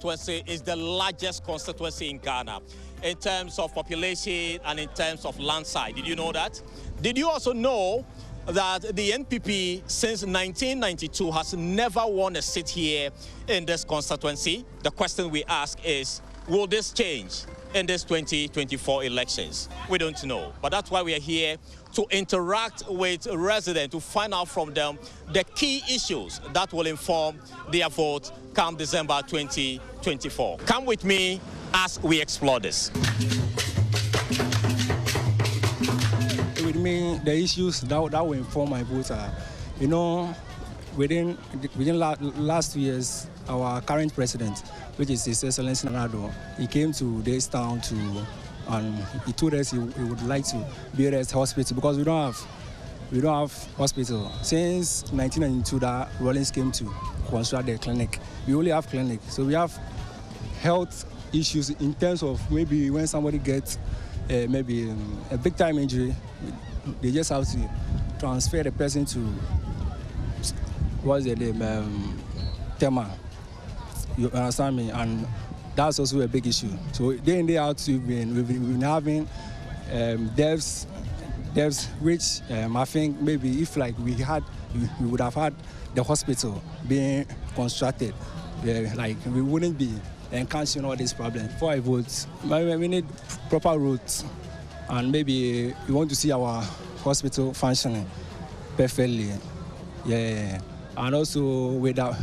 constituency is the largest constituency in Ghana in terms of population and in terms of land size. Did you know that? Did you also know that the NPP since 1992 has never won a seat here in this constituency? The question we ask is, will this change in this 2024 elections? We don't know, but that's why we are here to interact with residents to find out from them the key issues that will inform their vote come December 2024. Come with me as we explore this. With me, the issues that will inform my vote are, you know, within last 2 years, our current president, which is His Excellency Nado, he came to this town and he told us he would like to build a hospital because we don't have hospital. Since 1992 that Rollins came to construct the clinic, we only have clinic. So we have health issues in terms of maybe when somebody gets maybe a big time injury, they just have to transfer the person to what's the name, Tema. You understand me? And that's also a big issue. So day in, day out, we've been having deaths which I think maybe if like we would have had the hospital being constructed, like we wouldn't be encountering all these problems. Before I vote, we need proper roads, and maybe we want to see our hospital functioning perfectly. Yeah. And also with our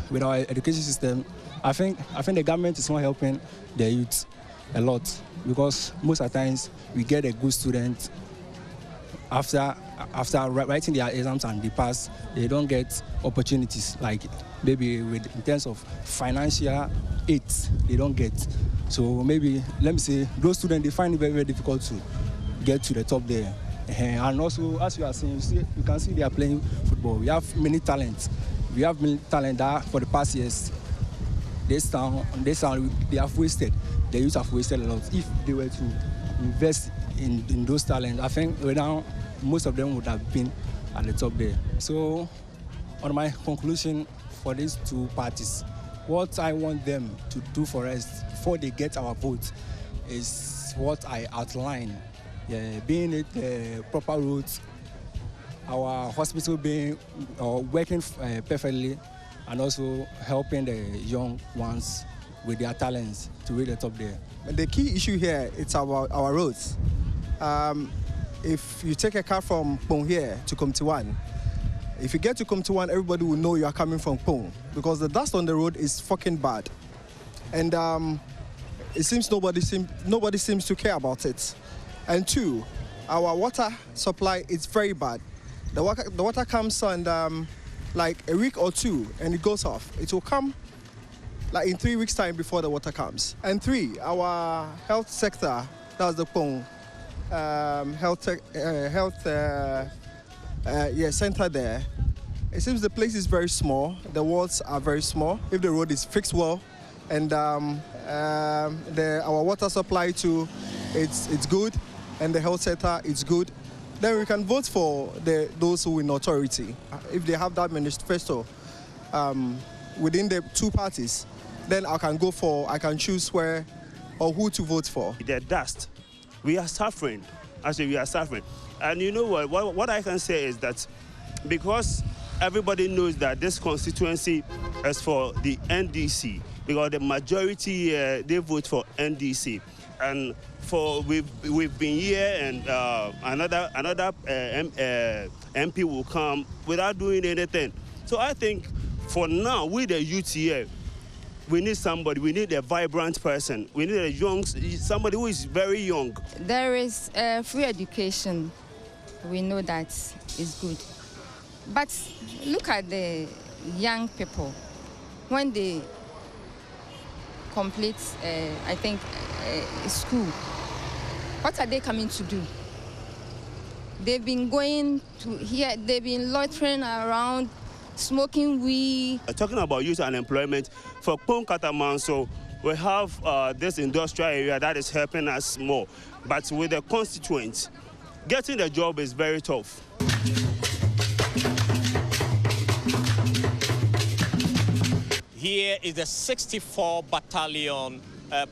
education system, I think the government is not helping the youth a lot, because most of the times we get a good student after writing their exams and they pass, they don't get opportunities, like maybe in terms of financial aid, they don't get. So maybe, let me say, those students, they find it very, very difficult to get to the top there. And also, as you are saying, you can see they are playing football. We have many talents. We have many talent that for the past years, this town, they have wasted. The youth have wasted a lot. If they were to invest in those talents, I think right now most of them would have been at the top there. So, on my conclusion for these two parties, what I want them to do for us before they get our vote is what I outlined. Being it proper roads, our hospital being working perfectly, and also helping the young ones with their talents to reach the top there. The key issue here, it's about our roads. If you take a car from Kpone here to Kpone, if you get to Kpone, everybody will know you are coming from Kpone, because the dust on the road is fucking bad. And it seems nobody seems to care about it. And two, our water supply is very bad. The water comes and like a week or two and it goes off. It will come like in 3 weeks' time before the water comes. And three, our health sector, that's the Kpone center there. It seems the place is very small. The wards are very small. If the road is fixed well, and our water supply too, it's good, and the health sector is good, then we can vote for those who in authority. If they have that manifesto within the two parties, then I can choose where or who to vote for. The dust, we are suffering. Actually, we are suffering. And you know what I can say is that because everybody knows that this constituency is for the NDC, because the majority they vote for NDC, and we've been here, and another MP will come without doing anything. So I think for now, we the youth here, we need somebody. We need a vibrant person. We need somebody who is very young. There is free education. We know that is good. But look at the young people. When they complete, I think, school, what are they coming to do? They've been going to here, they've been loitering around, smoking weed. Talking about youth unemployment, for Kpone Katamanso, we have this industrial area that is helping us more. But with the constituents, getting the job is very tough. Here is the 64 Battalion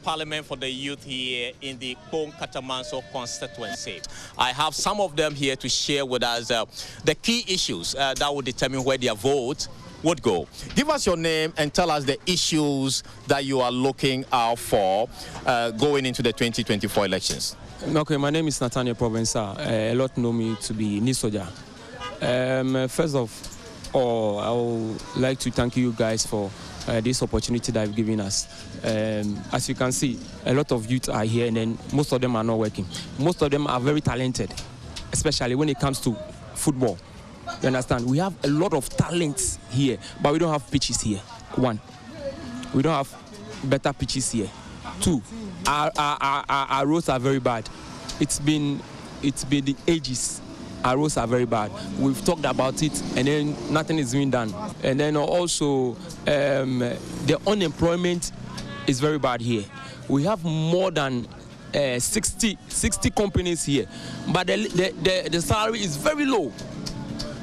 Parliament for the Youth here in the Kpone Katamanso constituency. I have some of them here to share with us the key issues that will determine where their vote would go. Give us your name and tell us the issues that you are looking out for going into the 2024 elections. Okay, my name is Nathaniel Provenza. A lot know me to be Nisoja. First of all, I would like to thank you guys for this opportunity that you've given us. As you can see, a lot of youth are here and then most of them are not working. Most of them are very talented, especially when it comes to football. You understand? We have a lot of talents here, but we don't have pitches here. One, we don't have better pitches here. Two, our roads are very bad. It's been the ages. Our roads are very bad. We've talked about it, and then nothing is being done. And then also, the unemployment is very bad here. We have more than 60 companies here, but the salary is very low.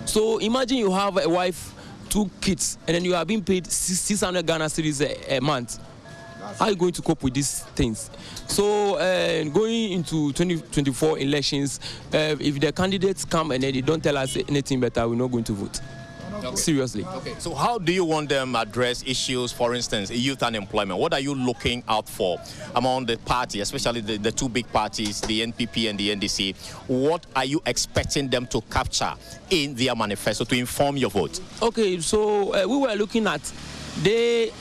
So imagine you have a wife, 2 kids, and then you are being paid 600 Ghana cedis a month. How are you going to cope with these things? So going into 2024 elections, if the candidates come and then they don't tell us anything better, we're not going to vote. Okay. Seriously. Okay. So how do you want them to address issues, for instance, youth unemployment? What are you looking out for among the party, especially the 2 big parties, the NPP and the NDC? What are you expecting them to capture in their manifesto to inform your vote? Okay, so we were looking at they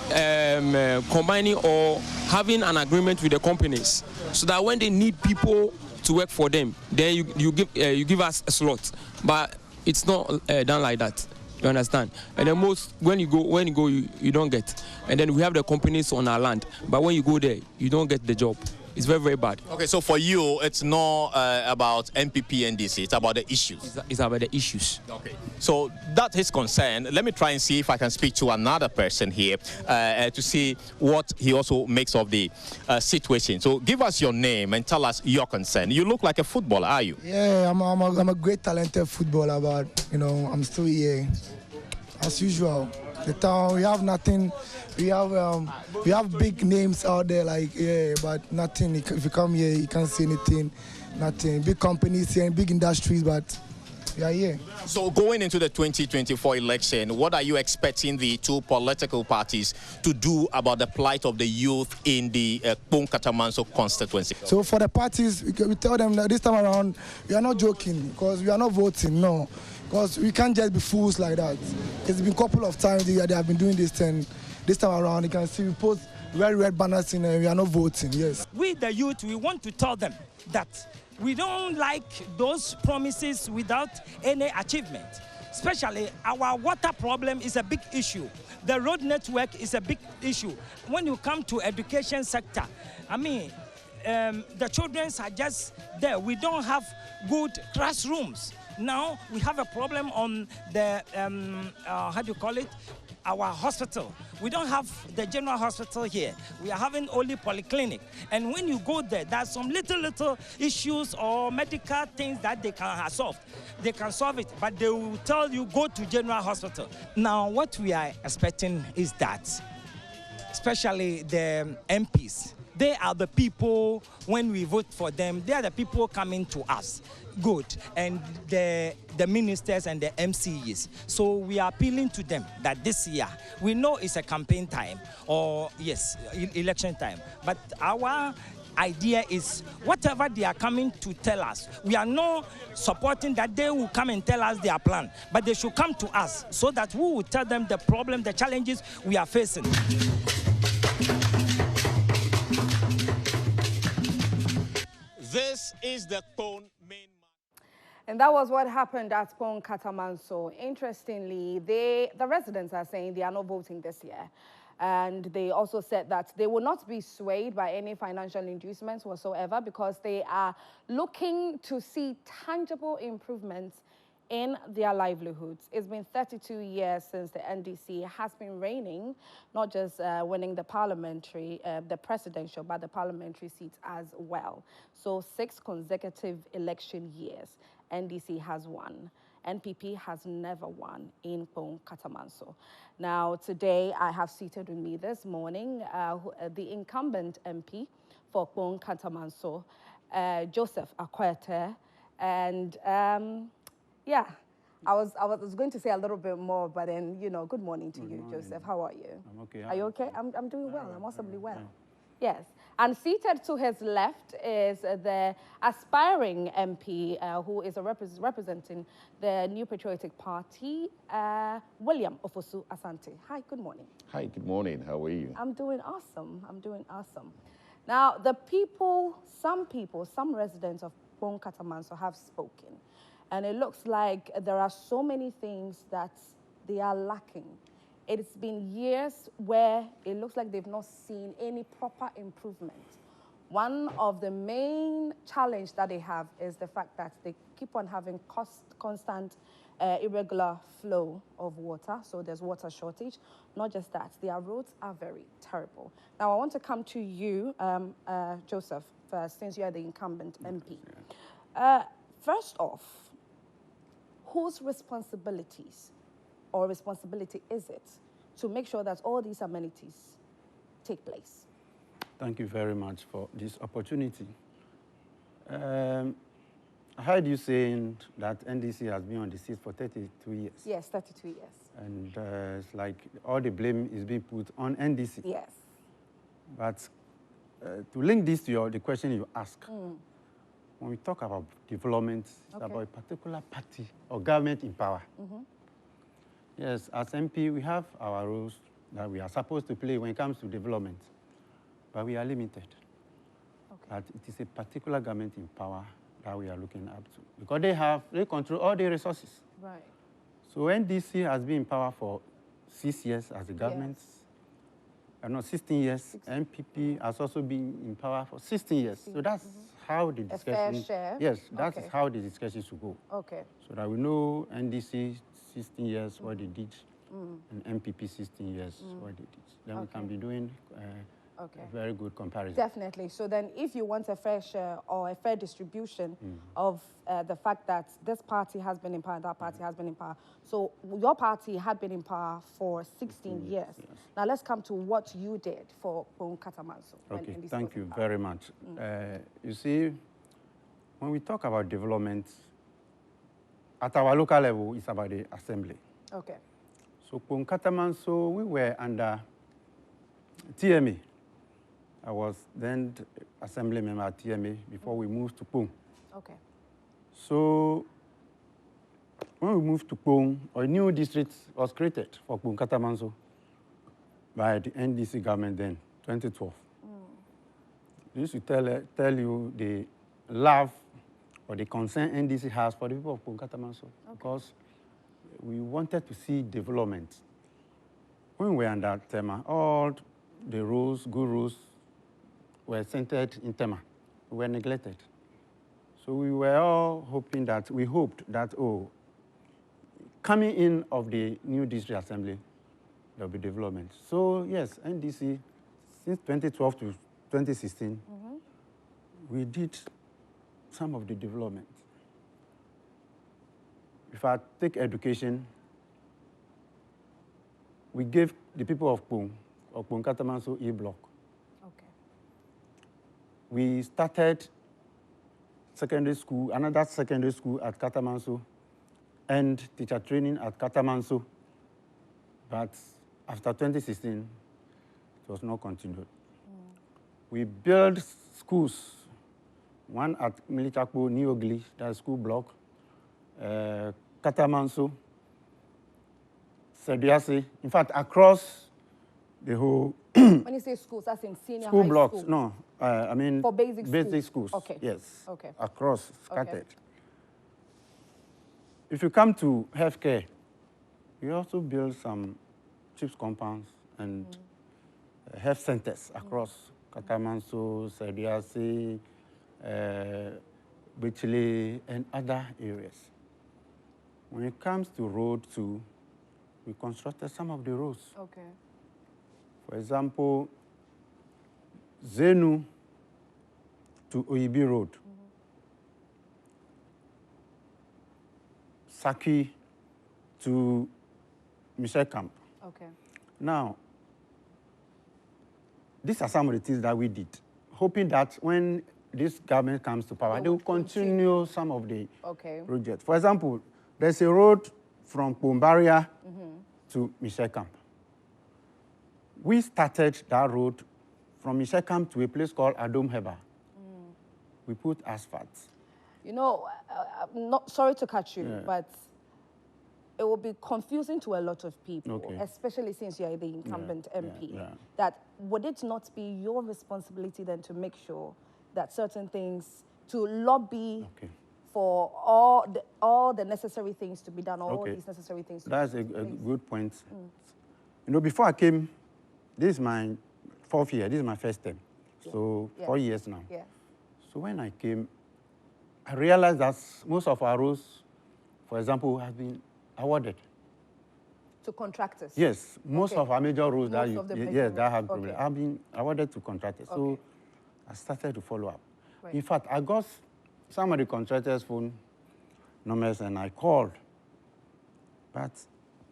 combining or having an agreement with the companies so that when they need people to work for them, then you give us a slot. But it's not done like that. You understand? And then when you go you don't get. And then we have the companies on our land, but when you go there you don't get the job. It's very, very bad. Okay, so for you, it's not about NPP and DC, it's about the issues. It's about the issues. Okay, so that is concerned. Let me try and see if I can speak to another person here to see what he also makes of the situation. So give us your name and tell us your concern. You look like a footballer, are you? Yeah, I'm a great talented footballer, but, you know, I'm still here. As usual, the town, we have nothing. We have big names out there, like, yeah, but nothing. If you come here, you can't see anything, nothing. Big companies here, big industries, but we are here. So going into the 2024 election, what are you expecting the 2 political parties to do about the plight of the youth in the Kpone Katamanso constituency? So for the parties, we tell them that this time around, we are not joking, because we are not voting, no. Because we can't just be fools like that. It's been a couple of times they have been doing this thing. This time around, you can see we post red banners in and we are not voting, yes. We, the youth, we want to tell them that we don't like those promises without any achievement. Especially our water problem is a big issue. The road network is a big issue. When you come to education sector, I mean, the children are just there. We don't have good classrooms. Now we have a problem on the, how do you call it? Our hospital. We don't have the general hospital here. We are having only polyclinic. And when you go there, there's some little issues or medical things that they can have solved. They can solve it, but they will tell you go to general hospital. Now, what we are expecting is that, especially the MPs, they are the people, when we vote for them, they are the people coming to us. Good. And the ministers and the MCEs. So we are appealing to them that this year, we know it's a campaign time, or yes, election time. But our idea is whatever they are coming to tell us, we are not supporting that they will come and tell us their plan, but they should come to us so that we will tell them the problem, the challenges we are facing. This is the Kpone main. And that was what happened at Kpone Katamanso. Interestingly, the residents are saying they are not voting this year. And they also said that they will not be swayed by any financial inducements whatsoever because they are looking to see tangible improvements in their livelihoods. It's been 32 years since the NDC has been reigning, not just winning the presidential, but the parliamentary seats as well. So 6 consecutive election years, NDC has won. NPP has never won in Kpone Katamanso. Now, today I have seated with me this morning the incumbent MP for Kpone Katamanso, Joseph Akwete, and yeah. I was going to say a little bit more, but then, you know, good morning to you, Joseph. How are you? I'm okay. Are you okay? I'm doing well. I'm awesomely well. Yeah. Yes. And seated to his left is the aspiring MP who is representing the New Patriotic Party, William Ofosu Asante. Hi, good morning. Hi, good morning. How are you? I'm doing awesome. I'm doing awesome. Now, some residents of Kpone Katamanso have spoken. And it looks like there are so many things that they are lacking. It's been years where it looks like they've not seen any proper improvement. One of the main challenges that they have is the fact that they keep on having constant irregular flow of water, so there's water shortage. Not just that, their roads are very terrible. Now, I want to come to you, Joseph, first, since you are the incumbent MP. First off, whose responsibilities or responsibility is it to make sure that all these amenities take place? Thank you very much for this opportunity. I heard you saying that NDC has been on the seat for 32 years. Yes, 32 years. And it's like all the blame is being put on NDC. Yes. But to link this to the question you ask, when we talk about development, it's about a particular party or government in power. Yes, as MP, we have our roles that we are supposed to play when it comes to development, but we are limited. But it is a particular government in power that we are looking up to, because they control all the resources. Right. So NDC has been in power for 6 years as a government. Yes. No, 16 years. NPP has also been in power for 16 years. So that's how the discussion... A fair share? Yes, that is how the discussion should go. Okay. So that we know NDC 16 years what they did, and NPP 16 years what they did. Then we can be doing a very good comparison. Definitely. So then if you want a fair share or a fair distribution of the fact that this party has been in power, that party has been in power. So your party had been in power for 16 years. Yes. Now let's come to what you did for Kpone Katamanso. Okay, thank you very much. You see, when we talk about development, at our local level, it's about the assembly. Okay. So Kpone Katamanso, we were under TMA. I was then assembly member at TMA before we moved to Kpone. Okay. So when we moved to Kpone, a new district was created for Kpone Katamanso by the NDC government then, 2012. This will tell you the love or the concern NDC has for the people of Kpone Katamanso, because we wanted to see development. When we were under Tema, all the rules, good rules, were centered in Tema. We were neglected. So we were all hoping that, coming in of the new district assembly, there'll be development. So yes, NDC, since 2012 to 2016, we did some of the development. If I take education, we gave the people of Kpone Katamanso E-Block. Okay. We started secondary school, another secondary school at Katamanso, and teacher training at Katamanso. But after 2016, it was not continued. We built schools, one at Milichakpo, Niogli, that's school block, Katamanso, Sediasi, in fact, across the whole... When you say schools, that's in senior school high blocks, school? no, I mean... For basic schools. Okay. Yes. Okay. Across, scattered. Okay. If you come to healthcare, we also build some CHIPS compounds and health centers across Katamanso, Sediasi, Bichili, and other areas. When it comes to road too, we constructed some of the roads. Okay. For example, Zenu to Oyibi Road. Saki to Michel Camp. Okay. Now, these are some of the things that we did, hoping that when this government comes to power, they will continue some of the projects. For example, there's a road from Kpone to Michel Camp. We started that road from Michel Camp to a place called Adom Heba. We put asphalt. You know, I'm not sorry to cut you, but it will be confusing to a lot of people, especially since you're the incumbent MP, that would it not be your responsibility then to make sure that certain things, to lobby for all the necessary things to be done, all these necessary things to That's a good point. You know, before I came, this is my 4th year, this is my first term. So 4 years now. So when I came, I realized that most of our roads, for example, have been awarded. To contractors? Yes, most of our major roads that have problems have been awarded to contractors. So I started to follow up. In fact, I got some of the contractors' phone numbers and I called. But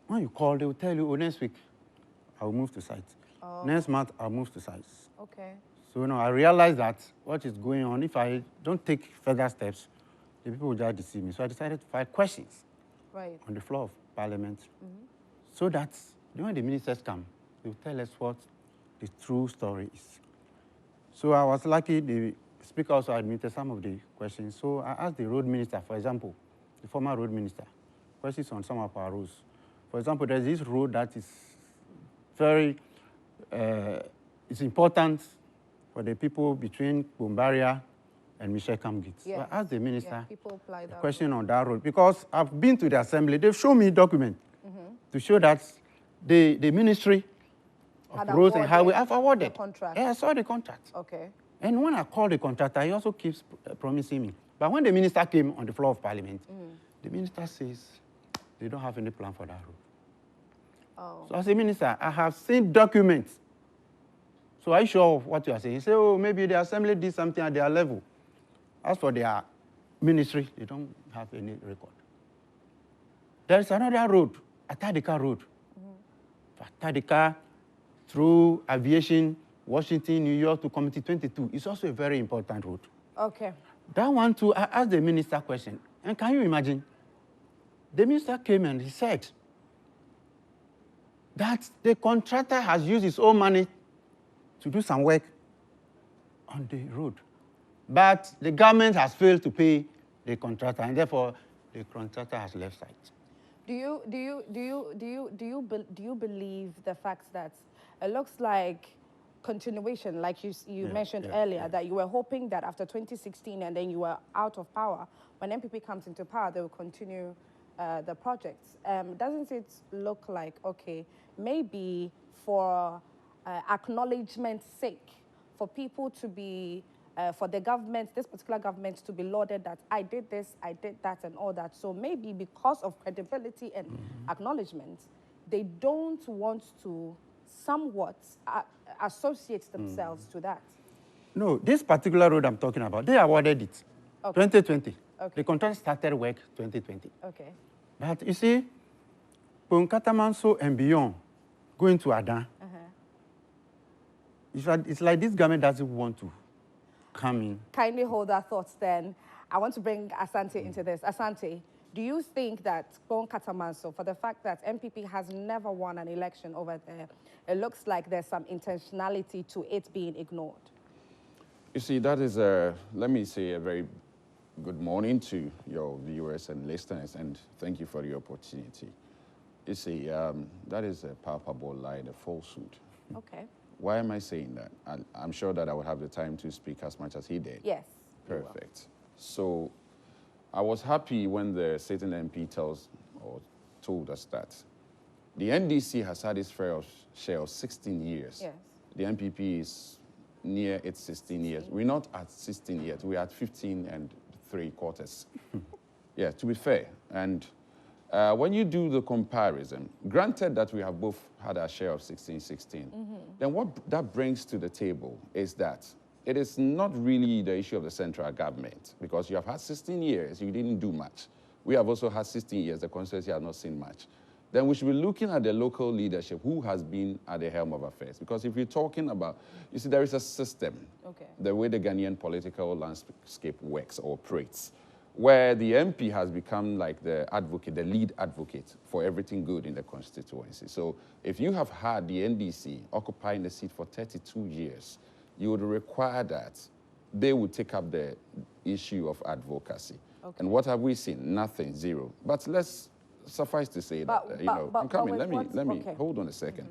when you call, they will tell you, oh, next week I will move to site. Next month I'll move to sites. So you know, I realized that what is going on, if I don't take further steps, the people will just deceive me. So I decided to file questions on the floor of Parliament so that when the ministers come, they will tell us what the true story is. So I was lucky the Speaker also admitted some of the questions. So I asked the road minister, for example, the former road minister, questions on some of our roads. For example, there's this road that is very, it's important for the people between Kpone and Michel Camp Gate. So I asked the minister a question on that road because I've been to the assembly. They've shown me documents to show that the ministry of roads and highway have awarded. Yeah, I saw the contract. And when I called the contractor, he also keeps promising me. But when the minister came on the floor of Parliament, the minister says they don't have any plan for that road. So as a minister, I have seen documents. So are you sure of what you are saying? He said, oh, maybe the assembly did something at their level. As for their ministry, they don't have any record. There is another road, Atadika Road. Atadika through aviation, Washington, New York to Committee 22. It's also a very important road. That one too, I asked the minister a question. And can you imagine? The minister came and he said that the contractor has used his own money to do some work on the road. But the government has failed to pay the contractor, and therefore the contractor has left site. Do you believe the fact that it looks like continuation, like you mentioned earlier, that you were hoping that after 2016 and then you were out of power, when NPP comes into power, they will continue the projects? Doesn't it look like, okay, maybe for acknowledgement's sake, for people to be, for the government, this particular government to be lauded that I did this, I did that and all that. So maybe because of credibility and acknowledgement, they don't want to somewhat associate themselves to that. No, this particular road I'm talking about, they awarded it 2020. The contract started work 2020. But you see, Kpone Katamanso and beyond, going to Adan, it's like this government doesn't want to come in. Kindly hold our thoughts then. I want to bring Asante into this. Asante, do you think that Kpone Katamanso, for the fact that NPP has never won an election over there, it looks like there's some intentionality to it being ignored? You see, that is let me say a very good morning to your viewers and listeners, and thank you for the opportunity. You see, that is a palpable lie, a falsehood. Why am I saying that? I'm sure that I will have the time to speak as much as he did. Yes. Perfect. So I was happy when the sitting MP told us that the NDC has had its fair share of 16 years. Yes. The NPP is near its 16 years. We're not at 16 yet. We're at 15 3/4. Yeah, to be fair. And when you do the comparison, granted that we have both had our share of 16-16, then what that brings to the table is that it is not really the issue of the central government, because you have had 16 years, you didn't do much. We have also had 16 years. The constituency has not seen much. Then we should be looking at the local leadership, who has been at the helm of affairs. Because if you're talking about, you see, there is a system, the way the Ghanaian political landscape works or operates, where the MP has become like the advocate, the lead advocate for everything good in the constituency. So if you have had the NDC occupying the seat for 32 years, you would require that they would take up the issue of advocacy. And what have we seen? Nothing, zero. But let's suffice to say that, you know, I'm coming. Let me hold on a second.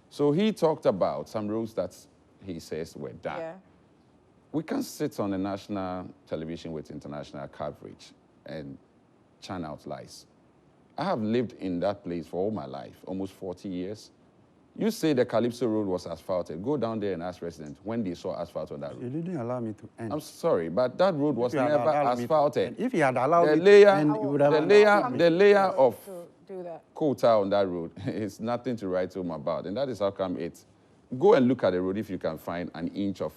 So he talked about some roads that he says were done. Yeah. We can't sit on a national television with international coverage and churn out lies. I have lived in that place for all my life, almost 40 years. You say the Calypso Road was asphalted. Go down there and ask residents when they saw asphalt on that road. You didn't allow me to end. I'm sorry, but that road was never asphalted. If you had allowed the me layer, to end, you would have the layer of do that. quota on that road is nothing to write home about. And that is how come it's... Go and look at the road if you can find an inch of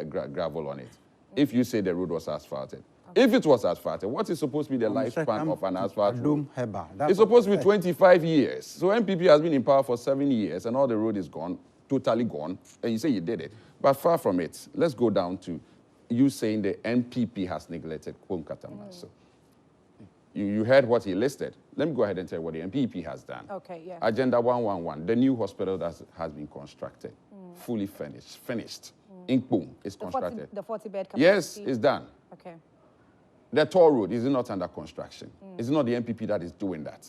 gravel on it. If you say the road was asphalted. If it was asphalted, what is supposed to be the lifespan of an asphalt road? It's supposed to be 25 years. So NPP has been in power for 7 years and all the road is gone, totally gone, and you say you did it. But far from it, let's go down to you saying the NPP has neglected Kpone Katamanso. You heard what he listed. Let me go ahead and tell you what the NPP has done. Okay, yeah. Agenda 111, the new hospital that has been constructed, fully finished. In Kpone is constructed. The 40-bed capacity? Yes, it's done. Okay. The toll road, is it not under construction? Is it not the NPP that is doing that?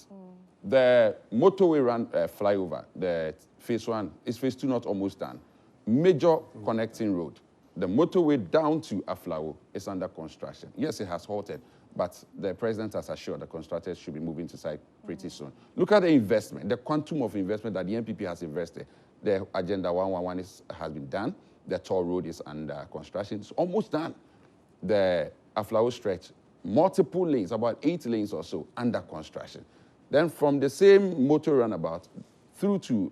The motorway flyover, the phase 1, is phase 2 not almost done? Major connecting road, the motorway down to Aflao is under construction. Yes, it has halted, but the president has assured the constructors should be moving to site pretty soon. Look at the investment, the quantum of investment that the NPP has invested. The Agenda 111 has been done. The toll road is under construction. It's almost done. The Aflao stretch, multiple lanes, about 8 lanes or so, under construction. Then from the same motor runabout through to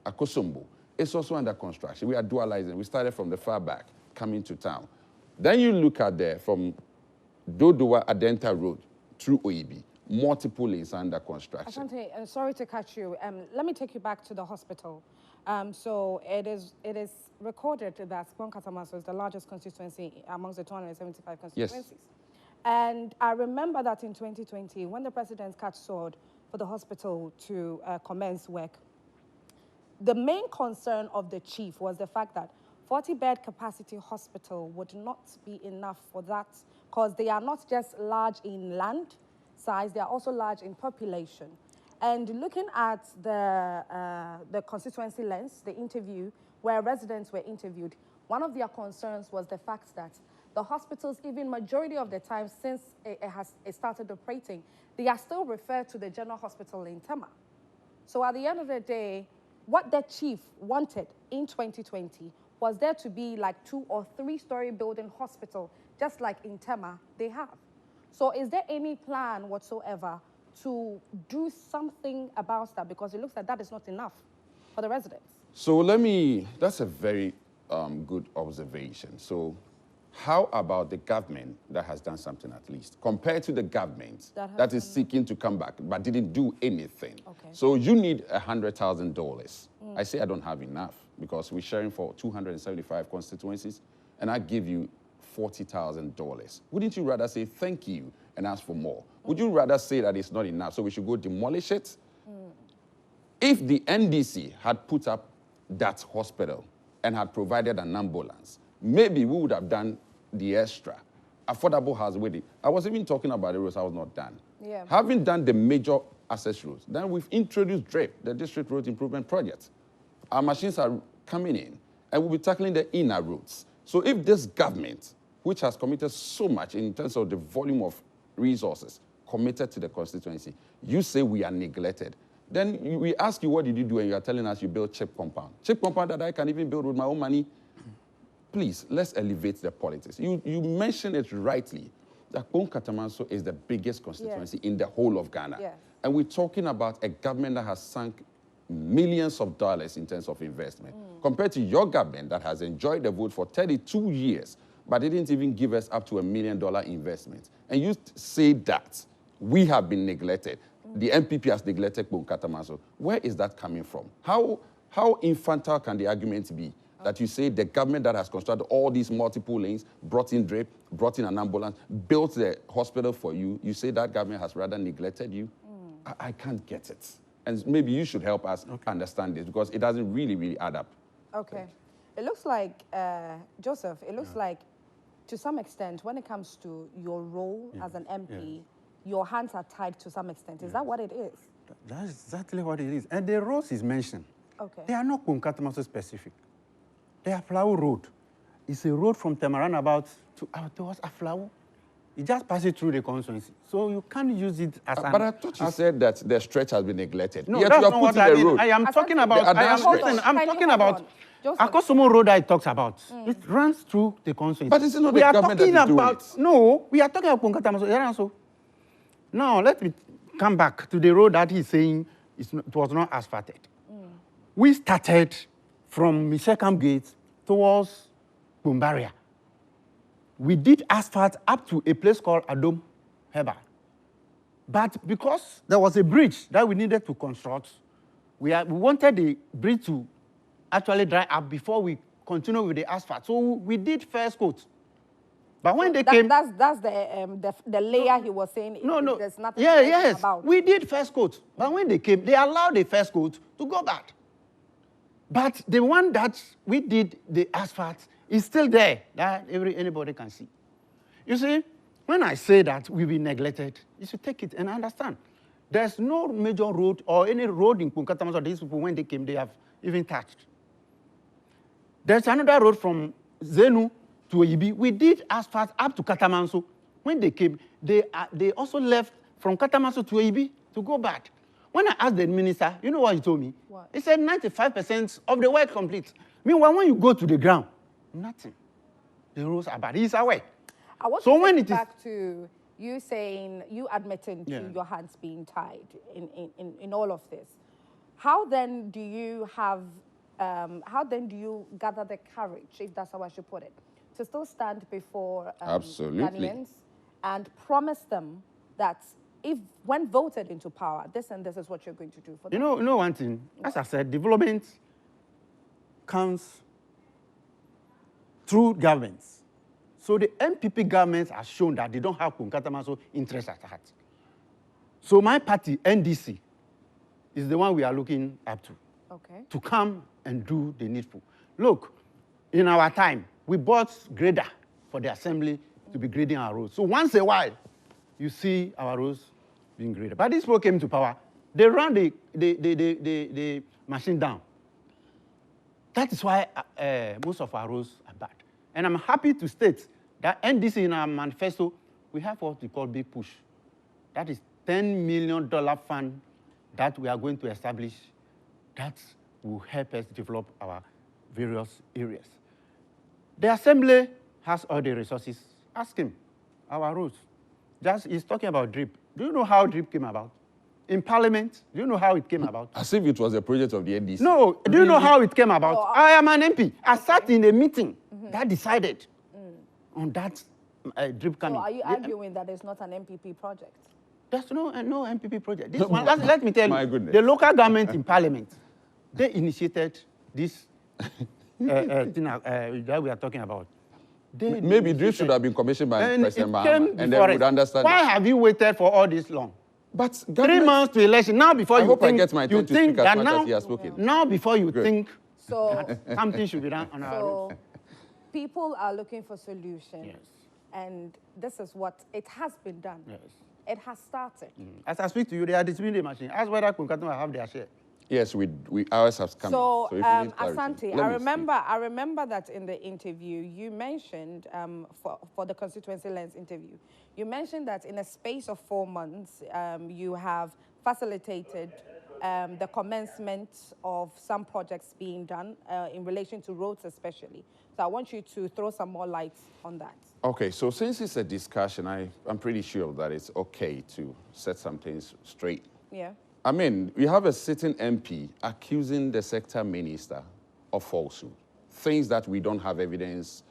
Akosombo, it's also under construction. We are dualizing. We started from the far back, coming to town. Then you look at from Dodowa Adenta Road through OEB, multiple lanes under construction. Asante, sorry to catch you. Let me take you back to the hospital. So it is recorded that Kpone Katamanso is the largest constituency amongst the 275 constituencies. Yes. And I remember that in 2020, when the president cut sword for the hospital to commence work, the main concern of the chief was the fact that 40-bed capacity hospital would not be enough for that, because they are not just large in land size, they are also large in population. And looking at the constituency lens, the interview, where residents were interviewed, one of their concerns was the fact that the hospitals, even majority of the time since it started operating, they are still referred to the general hospital in Tema. So at the end of the day, what the chief wanted in 2020 was there to be like 2- or 3-story building hospital, just like in Tema they have. So is there any plan whatsoever to do something about that? Because it looks like that is not enough for the residents. So that's a very good observation. So how about the government that has done something at least, compared to the government that is seeking to come back but didn't do anything? Okay. So you need $100,000. I say I don't have enough because we're sharing for 275 constituencies and I give you $40,000. Wouldn't you rather say thank you and ask for more? Would you rather say that it's not enough, so we should go demolish it? If the NDC had put up that hospital and had provided an ambulance, maybe we would have done the extra. Affordable house with it. I was even talking about the roads I was not done. Yeah. Having done the major access roads, then we've introduced DRIP, the District Road Improvement Project. Our machines are coming in, and we'll be tackling the inner roads. So if this government, which has committed so much in terms of the volume of resources committed to the constituency, you say we are neglected, then we ask you, what did you do? And you are telling us you built cheap compound. Cheap compound that I can even build with my own money. Please, let's elevate the politics. You mentioned it rightly, that Kpone Katamanso is the biggest constituency in the whole of Ghana. Yes. And we're talking about a government that has sunk millions of dollars in terms of investment, compared to your government that has enjoyed the vote for 32 years, but didn't even give us up to $1 million investment. And you say that we have been neglected. The NPP has neglected Kpone Katamanso. Where is that coming from? How infantile can the argument be that you say the government that has constructed all these multiple lanes, brought in DRIP, brought in an ambulance, built the hospital for you, you say that government has rather neglected you? I can't get it. And maybe you should help us understand this because it doesn't really add up. Okay. It looks like, Joseph, it looks like to some extent when it comes to your role as an MP, your hands are tied to some extent. Is that what it is? That's exactly what it is. And the roads is mentioned. Okay. They are not Kpone Katamanso specific. They are Flower Road. It's a road from Temaran about towards Aflawo. It just passes through the constituency. So you can't use it as an... But I thought you said that the stretch has been neglected. No, yet that's you are not what putting I the mean. road. I am talking about... I'm talking about... Akosomo Road I talks about. It runs through the constituency. But it's not the government that is doing it. No, we are talking about Kpone Katamanso. Now, let me come back to the road that he's saying it was not asphalted. We started from Misekam Gate towards Bumbaria. We did asphalt up to a place called Adom Heba. But because there was a bridge that we needed to construct, we wanted the bridge to actually dry up before we continue with the asphalt. So we did first coat. But when they came... That's the layer he was saying. No. There's nothing about. We did first coat. But when they came, they allowed the first coat to go back. But the one that we did, the asphalt, is still there that anybody can see. You see, when I say that we've been neglected, you should take it and understand. There's no major road or any road in Kpone Katamanso these people, when they came, they have even touched. There's another road from Zenu to Oyibi. We did asphalt up to Katamanso. When they came, they also left from Katamanso to Oyibi to go back. When I asked the minister, you know what he told me? What? He said 95% of the work complete. Meanwhile, when you go to the ground, nothing. The roads are bad. He's aware. I want to take back to you saying, you admitting to your hands being tied in all of this. How then do you have, how then do you gather the courage, if that's how I should put it, to still stand before Ghanaians and promise them that if, when voted into power, this and this is what you're going to do for them? You know one thing, as I said, development comes through governments. So the NPP governments have shown that they don't have Kpone Katamanso interests at heart. So my party, NDC, is the one we are looking up to. To come and do the needful. Look, in our time, we bought grader for the assembly to be grading our roads. So once a while, you see our roads being graded. But these people came to power, they ran the machine down. That is why most of our roads are bad. And I'm happy to state that NDC in our manifesto, we have what we call Big Push. That is $10 million fund that we are going to establish that will help us develop our various areas. The assembly has all the resources. Ask him, our roads. He's talking about DRIP. Do you know how DRIP came about? In Parliament, do you know how it came about? As if it was a project of the NDC. No, do you know how it came about? I am an MP. I sat in a meeting that decided on that DRIP coming. So are you arguing that it's not an NPP project? There's no NPP project. This one, let me tell you, My goodness. the local government in Parliament, they initiated this thing that we are talking about. Maybe DRIP should have been commissioned by President Mahama, and then we would understand. Why have you waited for all this long? But 3 months to election. Now before you think, I get my turn to speak as much as he has spoken. Now before you think so, that something should be done on our roads. People are looking for solutions, and this is what it has been done. It has started. As I speak to you, they are distributing the machine. Ask whether Kpone Katamanso have their share. Yes, ours have come. So Asante, I remember that in the interview you mentioned for the Constituency Lens interview, you mentioned that in a space of 4 months you have facilitated the commencement of some projects being done in relation to roads especially. So I want you to throw some more light on that. Okay, so since it's a discussion, I'm pretty sure that it's okay to set some things straight. Yeah. I mean, we have a sitting MP accusing the sector minister of falsehood, things that we don't have evidence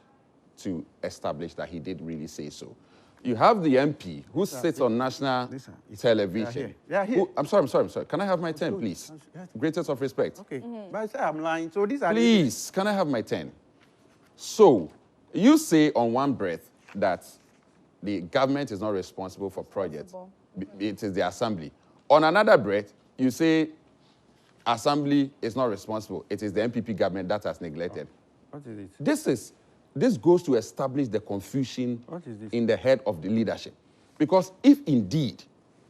to establish that he did really say so. You have the MP who sits on national television. They are here. I'm sorry. Can I have my 10, please? Greatest of respect. Okay. But I say I'm lying. So these are... Please, can I have my 10? So, you say on one breath that the government is not responsible for projects. It is the assembly. On another breath, you say assembly is not responsible. It is the NPP government that has neglected. What is it? This goes to establish the confusion in the head of the leadership. Because if indeed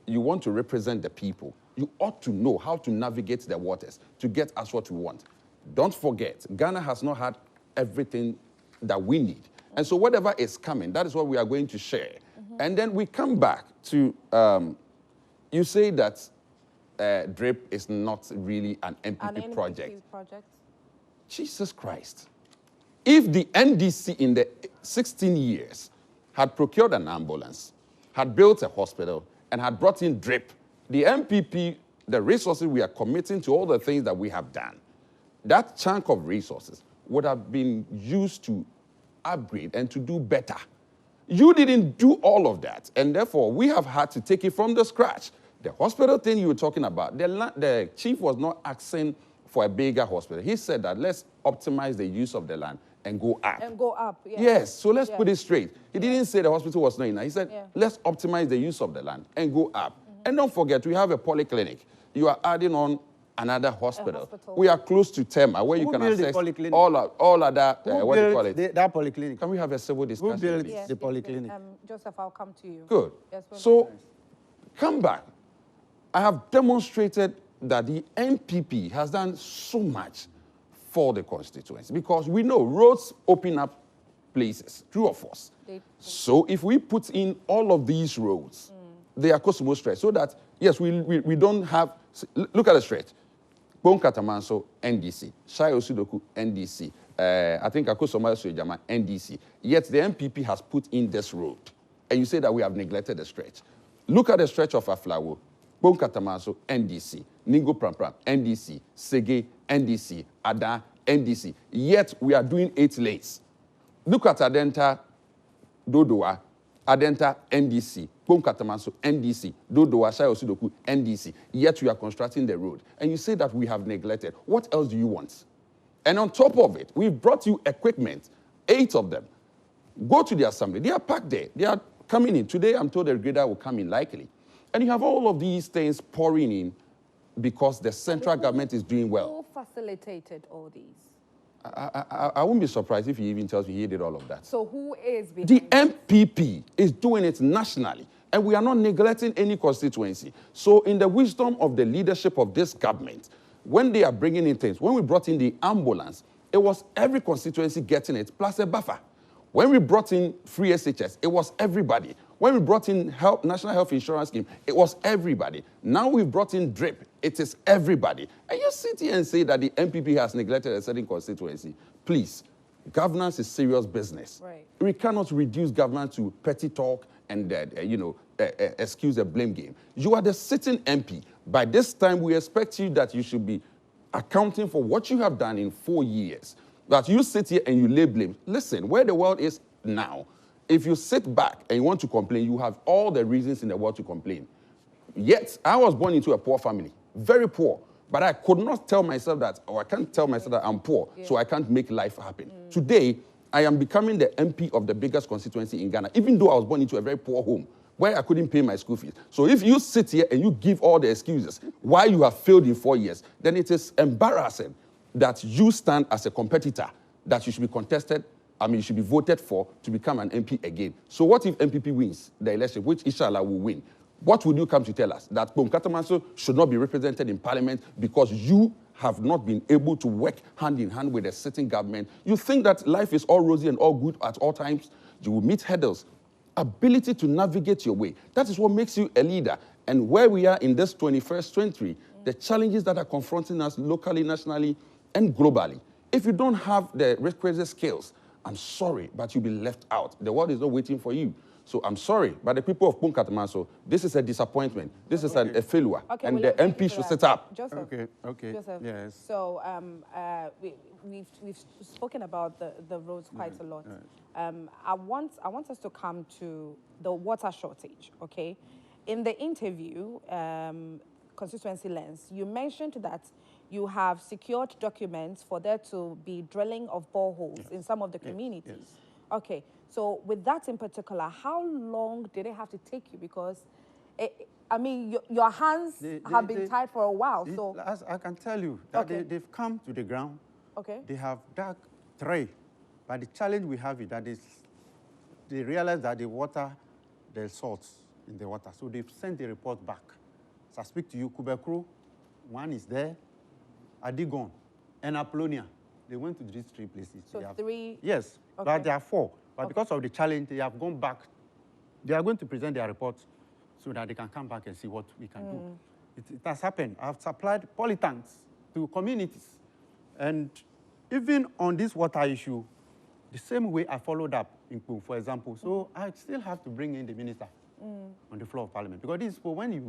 you want to represent the people, you ought to know how to navigate the waters to get us what we want. Don't forget, Ghana has not had everything that we need. And so whatever is coming, that is what we are going to share. And then we come back to, you say that DRIP is not really an NPP project. Jesus Christ. If the NDC in the 16 years had procured an ambulance, had built a hospital, and had brought in DRIP, the NPP, the resources we are committing to all the things that we have done, that chunk of resources would have been used to upgrade and to do better. You didn't do all of that, and therefore we have had to take it from the scratch. The hospital thing you were talking about, the chief was not asking for a bigger hospital. He said that let's optimize the use of the land and go up. And go up, yeah. Yes, so let's put it straight. He didn't say the hospital was not enough. He said, let's optimize the use of the land and go up. And don't forget, we have a polyclinic. You are adding on another hospital. We are close to Tema, where you can access all other, what do you call it? That polyclinic. Can we have a civil discussion? Who built the polyclinic? Joseph, I'll come to you. Good. So, come back. I have demonstrated that the NPP has done so much for the constituency because we know roads open up places, true or false. So if we put in all of these roads, they are Kosovo stretch, so that, yes, we don't have, look at the stretch. Kpone Katamanso, NDC. Shai Osidoku, NDC. I think Akosoma Sojama, NDC. Yet the NPP has put in this road. And you say that we have neglected the stretch. Look at the stretch of Aflawo. Kpone Katamanso, NDC. Ningo Prampram, NDC. Sege, NDC. Ada, NDC. Yet we are doing 8 lanes. Look at Adenta, Dodoa. Adenta, NDC. Kpone Katamanso, NDC. Dodoa, Shai Osidoku, NDC. Yet we are constructing the road. And you say that we have neglected. What else do you want? And on top of it, we've brought you equipment, 8 of them. Go to the assembly. They are packed there. They are coming in. Today, I'm told the grader will come in likely. And you have all of these things pouring in because the central government is doing well. Who facilitated all these? I wouldn't be surprised if he even tells me he did all of that. So who is behind The MPP is doing it nationally, and we are not neglecting any constituency. So in the wisdom of the leadership of this government, when they are bringing in things, when we brought in the ambulance, it was every constituency getting it, plus a buffer. When we brought in free SHS, it was everybody. When we brought in National Health Insurance Scheme, it was everybody. Now we've brought in DRIP, it is everybody. And you sit here and say that the NPP has neglected a certain constituency. Please, governance is serious business. Right. We cannot reduce governance to petty talk and, excuse a blame game. You are the sitting MP. By this time, we expect you that you should be accounting for what you have done in 4 years. That you sit here and you lay blame. Listen, where the world is now, if you sit back and you want to complain, you have all the reasons in the world to complain. Yet, I was born into a poor family, very poor. But I could not tell myself that, or I can't tell myself that I'm poor, so I can't make life happen. Today, I am becoming the MP of the biggest constituency in Ghana, even though I was born into a very poor home, where I couldn't pay my school fees. So if you sit here and you give all the excuses why you have failed in 4 years, then it is embarrassing that you stand as a competitor, that you should be contested, you should be voted for to become an MP again. So what if NPP wins the election, which inshallah will win? What would you come to tell us? That Kpone Katamanso should not be represented in parliament because you have not been able to work hand in hand with the sitting government. You think that life is all rosy and all good at all times? You will meet hurdles. Ability to navigate your way. That is what makes you a leader. And where we are in this 21st century, the challenges that are confronting us locally, nationally, and globally. If you don't have the requisite skills, I'm sorry, but you'll be left out. The world is not waiting for you. So I'm sorry, but the people of Kpone Katamanso, this is a disappointment. This is a failure. Okay, and well, the MP should sit up. Joseph. Okay, Joseph. yes. So we've spoken about the roads quite a lot. I want us to come to the water shortage, okay? In the interview, Constituency Lens, you mentioned that you have secured documents for there to be drilling of boreholes in some of the communities. Yes. Okay, so with that in particular, how long did it have to take you? Because, I mean, your hands have been tied for a while, so... As I can tell you, that they've come to the ground. Okay. They have dug 3. But the challenge we have is that they realize that the water, there's salts in the water. So they've sent the report back. So I speak to you, Kubekro, 1 is there, Adigon, and Apollonia. They went to these 3 places. So 3? Yes, but there are 4. But because of the challenge, they have gone back. They are going to present their report so that they can come back and see what we can do. It has happened. I've supplied polytanks to communities. And even on this water issue, the same way I followed up in Kpone, for example. So I still have to bring in the minister on the floor of parliament. Because these people, when you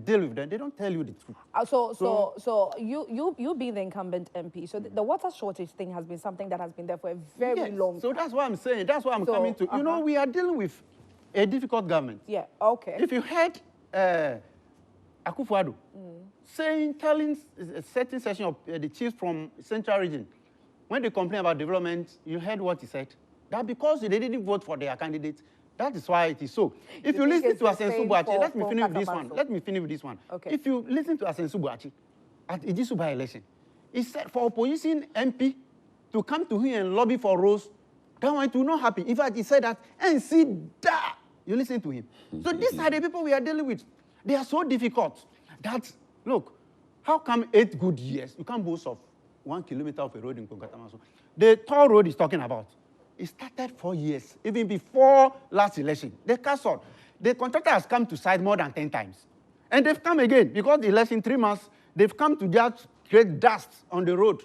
deal with them, they don't tell you the truth. So you being the incumbent MP, so the water shortage thing has been something that has been there for a very long time. So that's what I'm saying. That's what I'm coming to. You know, we are dealing with a difficult government. Yeah, okay. If you heard Akufo-Addo telling a certain section of the chiefs from Central Region, when they complain about development, you heard what he said. That because they didn't vote for their candidate, that is why it is so. If you listen to Asensu Boachi, let me finish with this one. Let me finish with this one. Okay. If you listen to Asensu Boachi at Ijisuba election, he said for opposition MP to come to him and lobby for roads, that one will not happen. In fact, he said that, and see that. You listen to him. So these are the people we are dealing with. They are so difficult that, look, how come 8 good years, you can't boast of 1 kilometer of a road in Kpone Katamanso? The toll road is talking about, it started 4 years, even before last election. They cancelled. The contractor has come to site more than 10 times. And they've come again, because the election 3 months, they've come to just create dust on the road.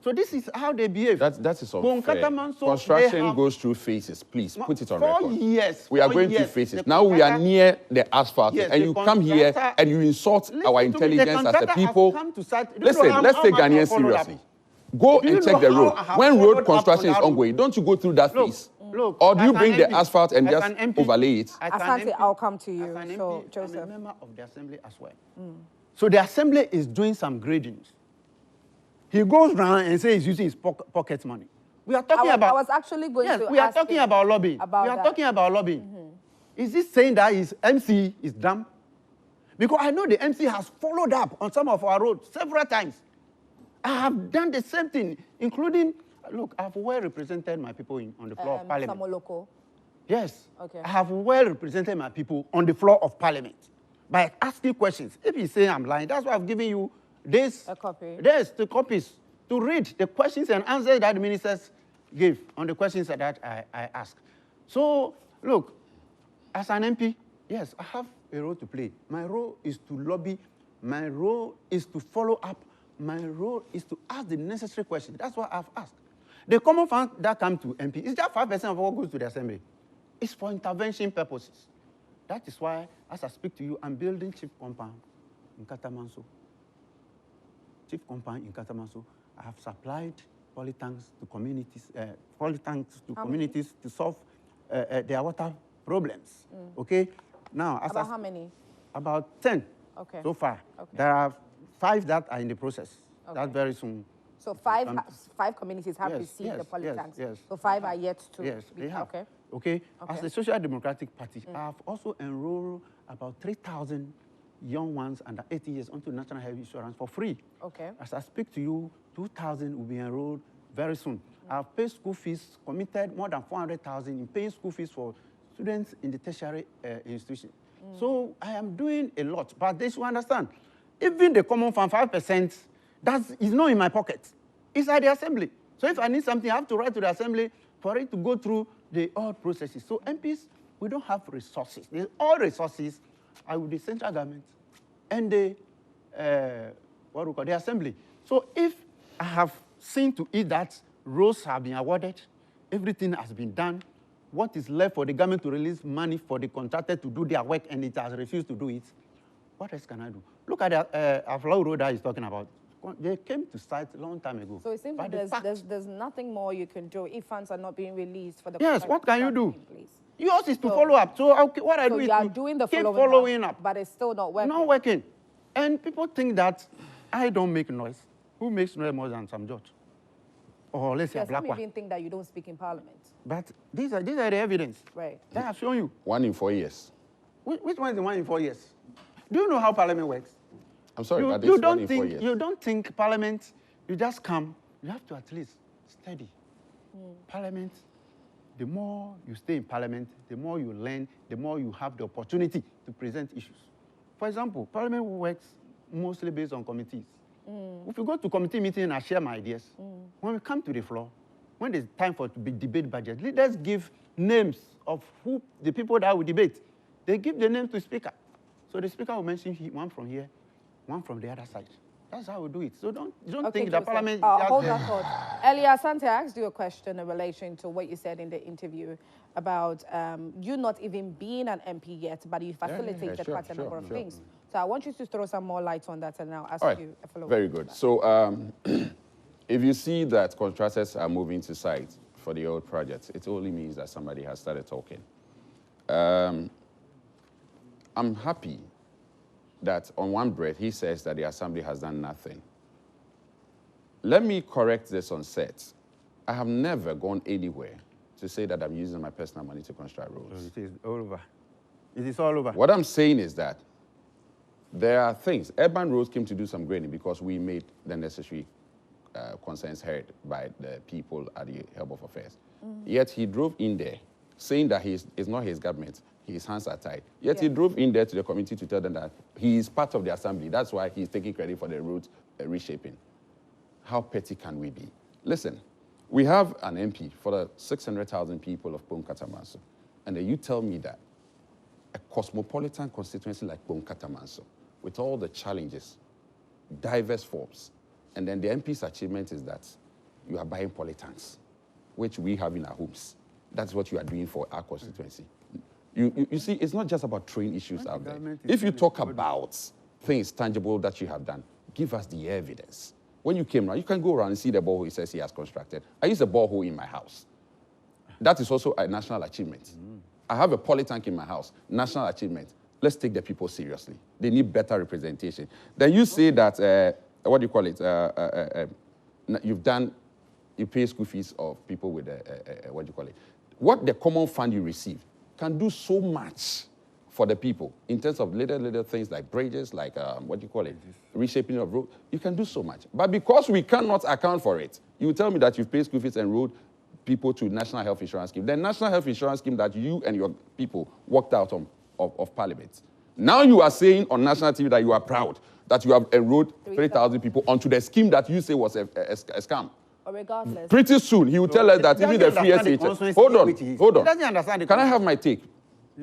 So this is how they behave. That is unfair. Construction goes through phases. Please, put it on record. 4 years. We are going through phases. Now we are near the asphalt, and you come here and you insult our intelligence as a people. Listen, let's take Ghanaians seriously. Go and check the road. When road construction is ongoing, don't you go through that phase? Or do you bring the asphalt and just overlay it? Asante, I'll come to you. So, Joseph. I'm a member of the assembly as well. So the assembly is doing some gradings. He goes around and says he's using his pocket money. We are talking about... I was actually going to we are talking about lobbying. We are talking about lobbying. Is this saying that his MC is dumb? Because I know the MC has followed up on some of our roads several times. I have done the same thing, including... Look, I have well represented my people on the floor of parliament. Samoloko. Yes. Okay. I have well represented my people on the floor of parliament by asking questions. If you say I'm lying, that's why I've given you a copy. Yes, the copies to read the questions and answers that the ministers gave on the questions that I asked. So, look, as an MP, yes, I have a role to play. My role is to lobby. My role is to follow up. My role is to ask the necessary questions. That's what I've asked. The common fund that comes to MP is just 5% of what goes to the assembly. It's for intervention purposes. That is why, as I speak to you, I'm building chief compound in Katamanso. Chief compound in Katamanso. I have supplied polytanks to communities, to solve their water problems. Okay. Now, about how many? About 10. Okay. So far. Okay. There are 5 that are in the process. Okay. That's very soon. So five communities have received the polytanks. Yes. So 5 are yet to. Yes, they have. Okay. Okay. As a Social Democratic Party, I have also enrolled about 3,000 young ones under 80 years onto national health insurance for free. Okay. As I speak to you, 2,000 will be enrolled very soon. I have paid school fees, committed more than 400,000 in paying school fees for students in the tertiary institution. So I am doing a lot, but they should understand, even the common fund 5%, that is not in my pocket. It's at the assembly. So if I need something, I have to write to the assembly for it to go through all processes. So MPs, we don't have resources. All resources are with the central government and the assembly. So if I have seen to it that roads have been awarded, everything has been done, what is left for the government to release money for the contractor to do their work, and it has refused to do it. What else can I do? Look at the Aflau Road that he's talking about. They came to site a long time ago. So it seems like there's nothing more you can do if funds are not being released for the Yes, what can you do? Place. Yours is to follow up. So what I do is to doing the keep following up. But it's still not working. Not working. And people think that I don't make noise. Who makes noise more than some judge? Or let's say a black one. Some even think that you don't speak in Parliament. But these are the evidence. Right. That I've shown you. 1 in 4 years. Which one is the 1 in 4 years? Do you know how Parliament works? I'm sorry, but you it's 1 don't in think 4 years. you don't think Parliament. You just come. You have to at least study. Parliament. The more you stay in Parliament, the more you learn, the more you have the opportunity to present issues. For example, Parliament works mostly based on committees. If you go to committee meeting and I share my ideas, when we come to the floor, when there's time for to debate budget, leaders give names of who the people that will debate. They give the name to the speaker. So the speaker will mention one from here, one from the other side. That's how we do it. So don't think that Parliament... hold that thought. Elia Asante, I asked you a question in relation to what you said in the interview about you not even being an MP yet, but you facilitated quite a number of things. So I want you to throw some more light on that, and I'll ask you a follow-up. Very good. So if you see that contractors are moving to site for the old projects, it only means that somebody has started talking. I'm happy that on one breath, he says that the Assembly has done nothing. Let me correct this on set. I have never gone anywhere to say that I'm using my personal money to construct roads. It is all over. It is all over. What I'm saying is that there are things. Urban roads came to do some grading because we made the necessary concerns heard by the people at the Hub of Affairs. Yet he drove in there saying that it's not his government. His hands are tied. Yet he drove in there to the committee to tell them that he is part of the Assembly. That's why he's taking credit for the road reshaping. How petty can we be? Listen, we have an MP for the 600,000 people of Kpone Katamanso. And then you tell me that a cosmopolitan constituency like Kpone Katamanso, with all the challenges, diverse forms, and then the MP's achievement is that you are buying polytanks, which we have in our homes. That's what you are doing for our constituency. You see, it's not just about throwing issues out there. If you talk about things tangible that you have done, give us the evidence. When you came around, you can go around and see the borehole he says he has constructed. I use a borehole in my house. That is also a national achievement. I have a polytank in my house, national achievement. Let's take the people seriously. They need better representation. Then you say that, what do you call it? You pay school fees of people with, what do you call it? What the common fund you receive can do so much for the people in terms of little things like bridges, like, what do you call it? Reshaping of road. You can do so much. But because we cannot account for it, you tell me that you've paid school fees and road people to National Health Insurance Scheme. The National Health Insurance Scheme that you and your people worked out of Parliament. Now you are saying on national TV that you are proud that you have enrolled 3,000 people onto the scheme that you say was a scam. Regardless. Pretty soon, he will tell us that even the free SHS... Hold on. Doesn't understand Can I have my take?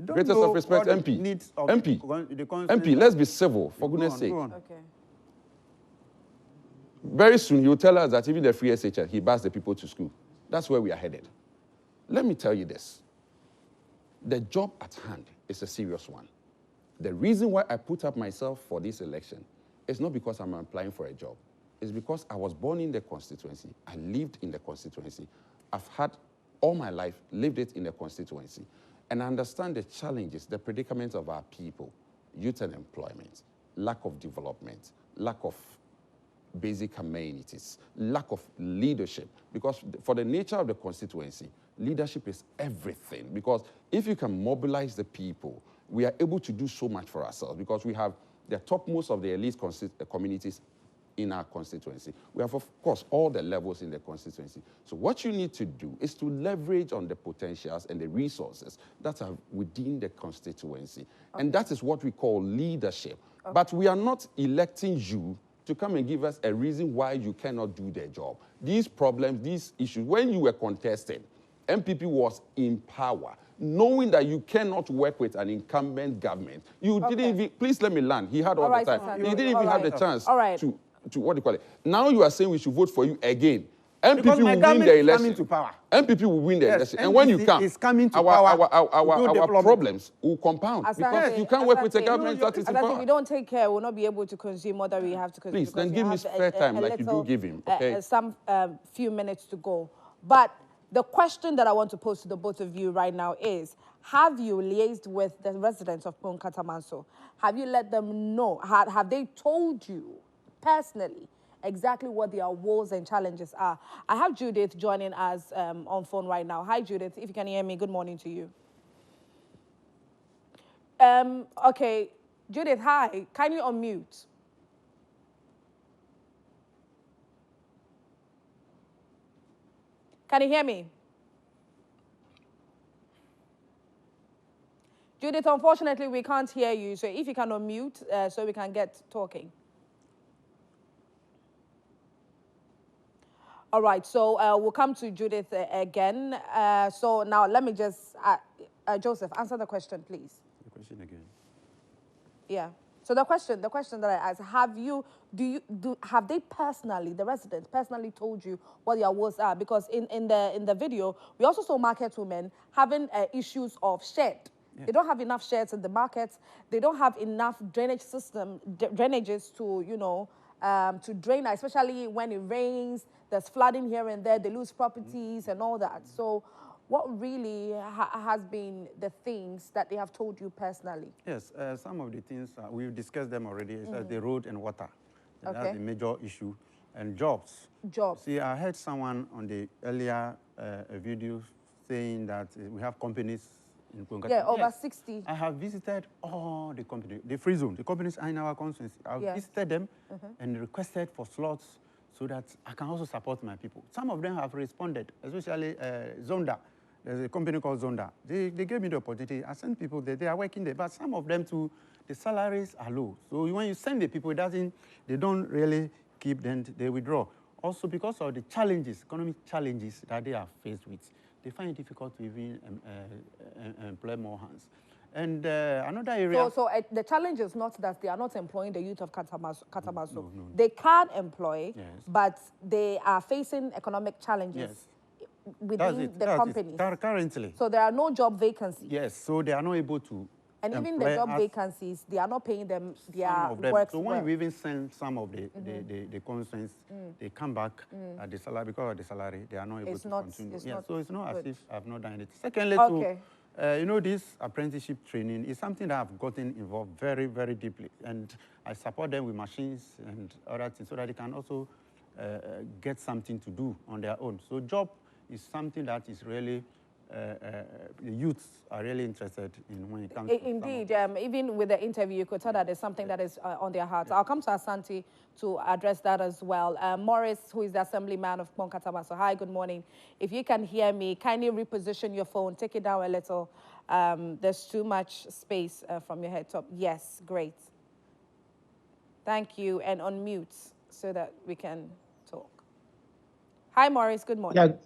Greatest of respect, MP. MP, let's be civil, for goodness sake. Okay. Very soon, he will tell us that even the free SHS, he buys the people to school. That's where we are headed. Let me tell you this. The job at hand is a serious one. The reason why I put up myself for this election is not because I'm applying for a job. It's because I was born in the constituency. I lived in the constituency. I've had all my life lived it in the constituency. And I understand the challenges, the predicaments of our people, youth and employment, lack of development, lack of basic amenities, lack of leadership. Because for the nature of the constituency, leadership is everything. Because if you can mobilize the people, we are able to do so much for ourselves because we have the topmost of the elite communities in our constituency. We have, of course, all the levels in the constituency. So what you need to do is to leverage on the potentials and the resources that are within the constituency. Okay. And that is what we call leadership. Okay. But we are not electing you to come and give us a reason why you cannot do their job. These problems, these issues, when you were contested, NPP was in power, knowing that you cannot work with an incumbent government. You didn't even, please let me land. He had all the time. He didn't even have the chance to what do you call it? Now you are saying we should vote for you again. NPP Because my will win government the is election. coming to power. NPP will win the Yes, election. And when you NDC come, is coming to power to do our development. problems will compound. Asante, Because you can't work with a Asante, government that is in Asante, power. if we don't take care, we'll not be able to consume what that we have to consume. Please, then because give we me have spare time like you do little, give him, okay? Some few minutes to go. But the question that I want to pose to the both of you right now is, have you liaised with the residents of Kpone Katamanso? Have you let them know? Have they told you personally exactly what their woes and challenges are? I have Judith joining us on phone right now. Hi, Judith. If you can hear me, good morning to you. Okay, Judith, hi. Can you unmute? Can you hear me? Judith, unfortunately, we can't hear you. So if you can unmute so we can get talking. All right, so we'll come to Judith again. So now let me just, Joseph, answer the question, please. The question again. Yeah. So the question that I asked, have they personally, the residents personally told you what their woes are? Because in the video, we also saw market women having issues of shed. Yeah. They don't have enough sheds in the markets. They don't have enough drainage drainages to, you know, to drain, especially when it rains. There's flooding here and there. They lose properties and all that. So what really has been the things that they have told you personally? Yes, some of the things, we've discussed them already, is the road and water. Okay. That's a major issue. And jobs. Jobs. See, I heard someone on the earlier video saying that we have companies in Kpone Katamanso. Yeah, over 60. I have visited all the companies, the free zone. The companies are in our constituency. I've visited them and requested for slots so that I can also support my people. Some of them have responded, especially Zonda. There's a company called Zonda. They gave me the opportunity. I sent people there. They are working there. But some of them, too, the salaries are low. So when you send the people, they don't really keep them. They withdraw. Also, because of the challenges, economic challenges that they are faced with, they find it difficult to even employ more hands. And another area... So the challenge is not that they are not employing the youth of Katamanso. No. They can employ, but they are facing economic challenges. Yes. Within the companies. Currently. So there are no job vacancies. Yes, so they are not able to. And even the job vacancies, they are not paying them their work. So when we even send some of the constituents, they come back at the salary, because of the salary, they are not able to continue. So it's not as if I've not done it. Secondly, you know, this apprenticeship training is something that I've gotten involved very, very deeply. And I support them with machines and other things so that they can also get something to do on their own. So job is something that is really, the youths are really interested in when it comes to Indeed, even with the interview, you could tell that there's something that is on their hearts. I'll come to Asante to address that as well. Morris, who is the assemblyman of Kpone Katamanso. Hi, good morning. If you can hear me, kindly reposition your phone. Take it down a little. There's too much space from your head top. Yes, great. Thank you. And unmute so that we can talk. Hi, Morris. Good morning.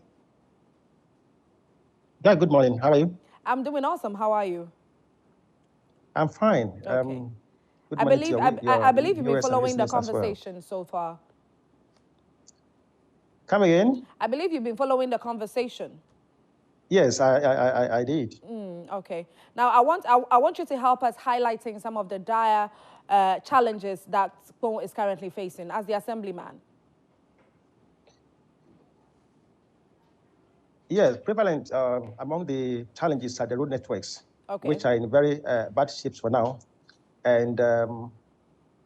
Yeah, good morning. How are you? I'm doing awesome. How are you? I'm fine. Okay. I believe you've been following the conversation so far. Come again? I believe you've been following the conversation. Yes, I did. Okay. Now, I want you to help us highlighting some of the dire challenges that Kpone is currently facing as the assemblyman. Yes, prevalent among the challenges are the road networks, which are in very bad shapes for now, and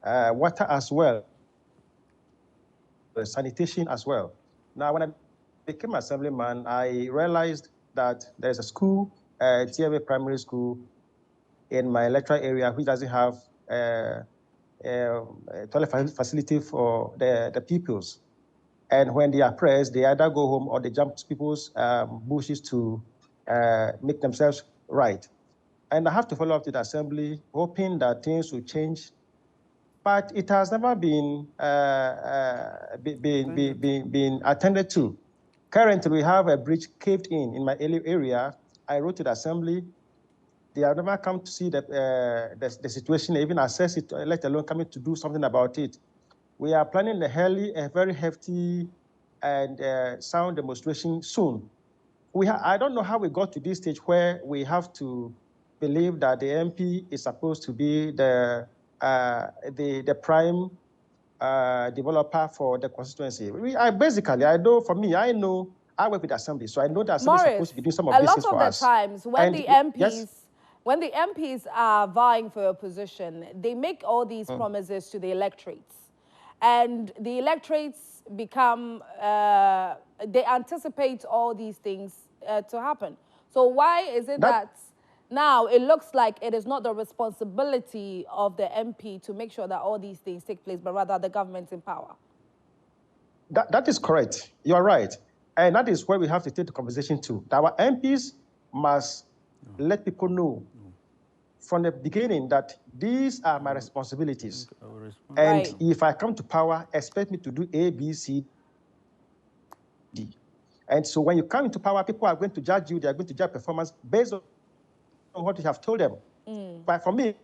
water as well, sanitation as well. Now, when I became assemblyman, I realized that there's a school, TMA Primary School, in my electoral area, which doesn't have a toilet facility for the pupils. And when they are pressed, they either go home or they jump to people's bushes to make themselves right. And I have to follow up to the assembly, hoping that things will change. But it has never been attended to. Currently, we have a bridge caved in my area. I wrote to the assembly. They have never come to see the situation, even assess it, let alone coming to do something about it. We are planning a very hefty and sound demonstration soon. I don't know how we got to this stage where we have to believe that the MP is supposed to be the prime developer for the constituency. I know, for me, I work with the assembly, so I know that assembly is supposed to be doing some of these things for us. A lot of the times when the MPs, when the MPs are vying for a position, they make all these promises to the electorates, and the electorates become, they anticipate all these things to happen. So why is it that now it looks like it is not the responsibility of the MP to make sure that all these things take place, but rather the government in power? That is correct. You are right. And that is where we have to take the conversation to. Our MPs must let people know from the beginning that these are my responsibilities. And if I come to power, expect me to do A, B, C, D. And so when you come into power, people are going to judge you. They are going to judge performance based on what you have told them. But for me,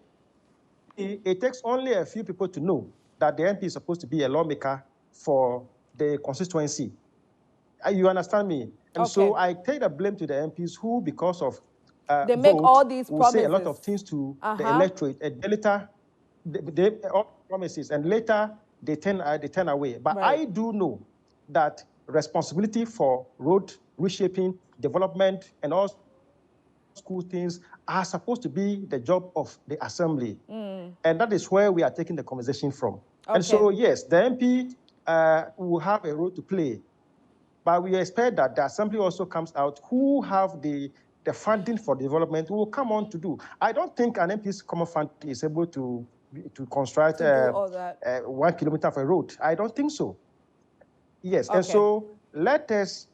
it takes only a few people to know that the MP is supposed to be a lawmaker for the constituency. You understand me? And so I take the blame to the MPs who, because of they make all these promises, say a lot of things to the electorate, and later they all promises, and later they turn away. But I do know that responsibility for road reshaping, development, and all school things are supposed to be the job of the assembly. And that is where we are taking the conversation from. And so, yes, the MP will have a role to play, but we expect that the assembly also comes out who have the funding for development will come on to do. I don't think an MP's common fund is able to construct 1 kilometer of a road. I don't think so. Yes, and so let's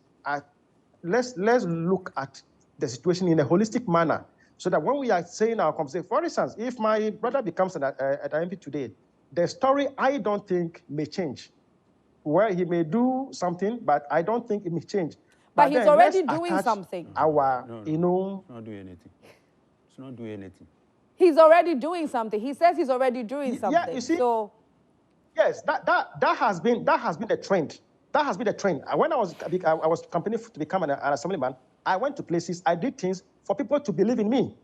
look at the situation in a holistic manner, so that when we are saying our conversation, for instance, if my brother becomes an MP today, the story I don't think may change. Well, he may do something, but I don't think it may change. But he's already doing something. Not doing anything. It's not doing anything. He's already doing something. He says he's already doing something. Yeah, you see. So, yes, that has been the trend. That has been the trend. When I was campaigning to become an assemblyman, I went to places, I did things for people to believe in me.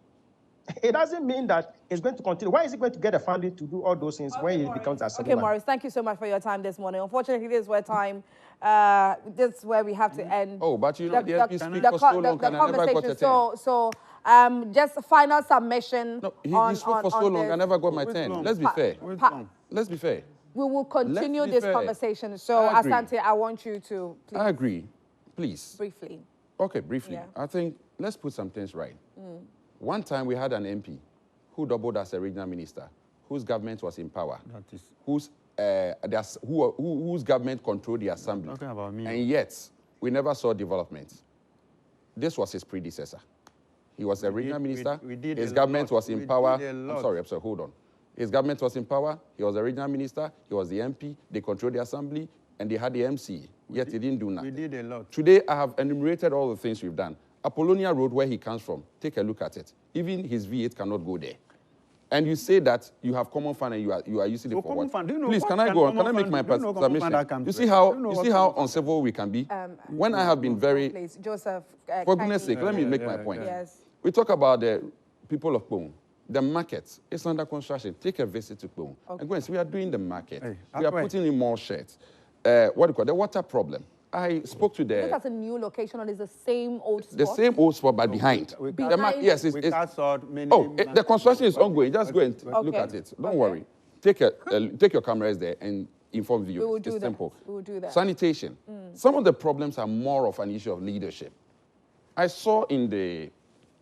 It doesn't mean that it's going to continue. Why is he going to get the funding to do all those things when he becomes an assemblyman? Okay, Maurice, thank you so much for your time this morning. Unfortunately, this is where this is where we have to end. Oh, but you know, the MP speak for so long, and I never got a turn. So, just a final submission. No, he spoke for so long, I never got my turn. Let's be fair. Let's be fair. We will continue this conversation. So, Asante, I want you to please. I agree. Please. Briefly. Okay, briefly. Yeah. I think let's put some things right. One time we had an MP who doubled as a regional minister, whose government was in power, whose government controlled the assembly. Talking about me. And yet, we never saw development. This was his predecessor. He was a regional minister. His government was in power. I'm sorry, hold on. His government was in power. He was a regional minister. He was the MP. They controlled the assembly, and they had the MC. Yet he didn't do nothing. We did a lot. Today, I have enumerated all the things we've done. Apollonia Road, where he comes from, take a look at it. Even his V8 cannot go there. And you say that you have common fund and you are using it for what? Please, can I go on? Can I make my submission? You see how uncivil we can be? When I have been very... Please, Joseph, for goodness sake, let me make my point. Yes. We talk about the people of Kpone. The market is under construction. Take a visit to Kpone. And go and see, we are doing the market. We are putting in more sheds. What do you call it? The water problem. I spoke to the... That's a new location, or is the same old spot? The same old spot, but behind. Yes, the construction is ongoing. Just go and look at it. Don't worry. Take your cameras there and inform viewers. It's simple. We will do that. Sanitation. Some of the problems are more of an issue of leadership. I saw in the,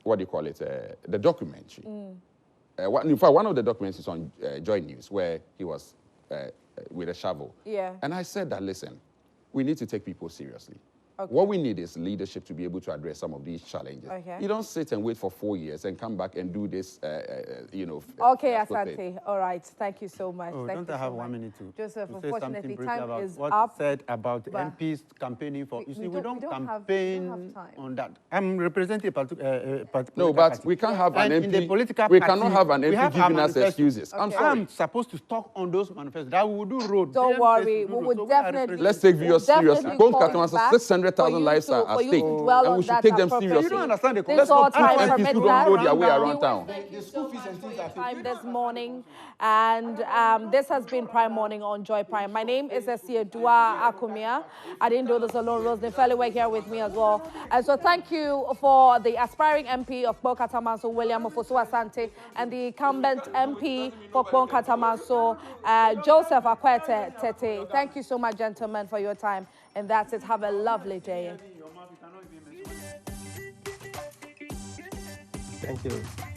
the documentary. In fact, one of the documents is on Joy News, where he was with a shovel. Yeah. And I said that, listen, we need to take people seriously. Okay. What we need is leadership to be able to address some of these challenges. Okay. You don't sit and wait for 4 years and come back and do this, you know. Okay, Asante. All right. Thank you so much. Oh, Thank don't I have 1 minute to Joseph, say unfortunately, something briefly time about is what up. said about but MPs campaigning for? You see, we don't have campaign time. on that. I'm representing a particular No, but we can't have an and in the MP. political We party, cannot have an we MP have our giving us manifesto. excuses. I'm Okay. sorry. I'm supposed to talk on those manifestos. That we will do road. Don't Them worry, says we do would road. So are definitely. representing- Let's take viewers seriously. Definitely Kpone call you Katamanso, back 600,000 lives are at for you stake. to dwell And on we should that take them appropriately. seriously. You don't understand the This Let's all not put time MPs permits who don't know that. their way around town. Thank you so much for your time this morning. And this has been Prime Morning on Joy Prime. My name is Esiedua Akumia. I didn't do this alone. Rose Nefeli were here with me as well. And so thank you for the aspiring MP of Kpone Katamanso, William Ofosu Asante, and the incumbent MP for Kpone Katamanso, Joseph Akwete Tete. Thank you so much, gentlemen, for your time. And that's it. Have a lovely day. Thank you.